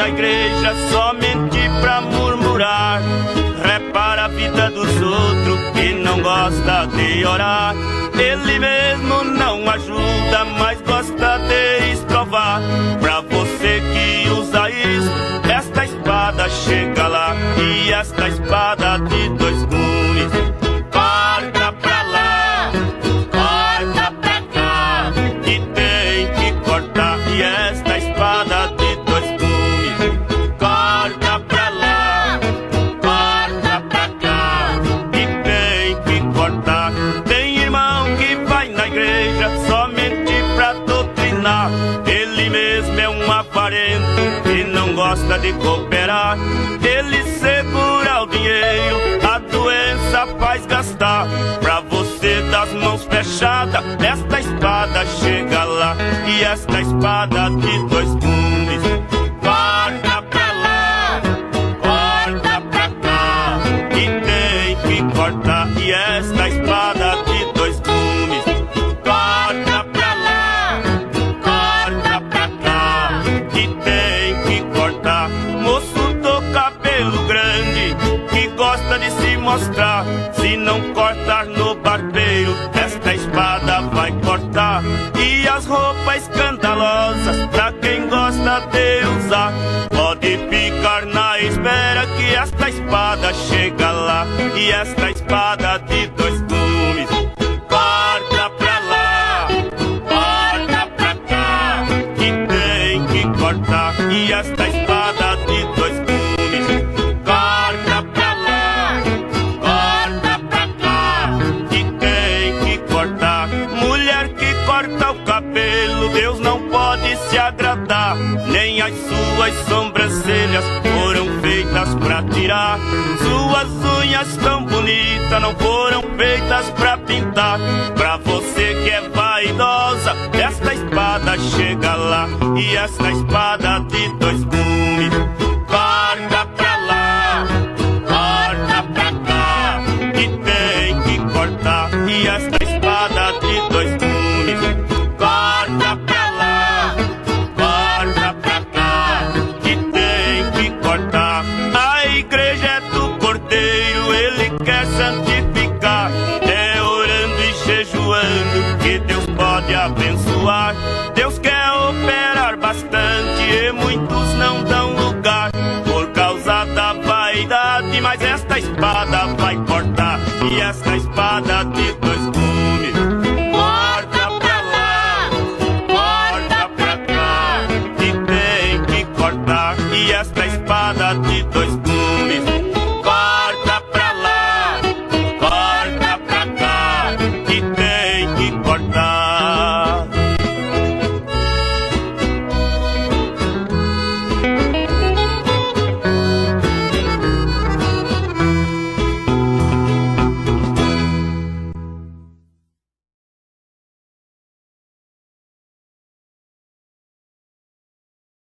na igreja somente pra murmurar, repara a vida dos outros e não gosta de orar. Ele mesmo não ajuda, mas gosta de estrovar. Pra você que usa isso, esta espada chega lá. E esta espada de dois gumes corta pra lá, corta pra cá, e tem que cortar. E esta espada de dois gumes corta pra lá, corta pra cá, e tem que cortar. Tem irmão que vai na igreja somente pra doutrinar. Ele mesmo é um avarento e não gosta de cooperar. Ele segura o dinheiro, a doença faz gastar. Pra você das mãos fechadas, esta espada chega lá. E esta espada de dois gumes corta pra lá, corta pra cá, e tem que cortar. E esta espada de dois gumes corta pra lá, corta pra cá, e tem que cortar. Moço do cabelo grande que gosta de se mostrar, se não cortar no barbeiro, esta espada vai cortar. E as roupas escandalosas pra quem gosta de usar, pode ficar na espera que esta espada chega lá. E esta espada de dois gumes corta pra lá, corta pra cá, e tem que cortar. E esta espada de dois gumes corta pra lá, corta pra cá, e tem que cortar. Mulher que corta o cabelo, Deus não pode se agradar, nem as suas sobrancelhas foram feitas pra tirar. Suas unhas tão bonitas não foram feitas pra pintar. Pra você que é vaidosa, esta espada chega lá. E esta espada de dois gumes corta pra lá, corta pra cá, e tem que cortar. E esta espada de dois gumes corta pra lá, corta pra cá, e tem que cortar. A igreja é do Cordeiro, ele quer santificar. É orando e jejuando que Deus pode abençoar. Deus quer operar bastante e muitos não dão lugar por causa da vaidade, mas esta espada vai cortar. E esta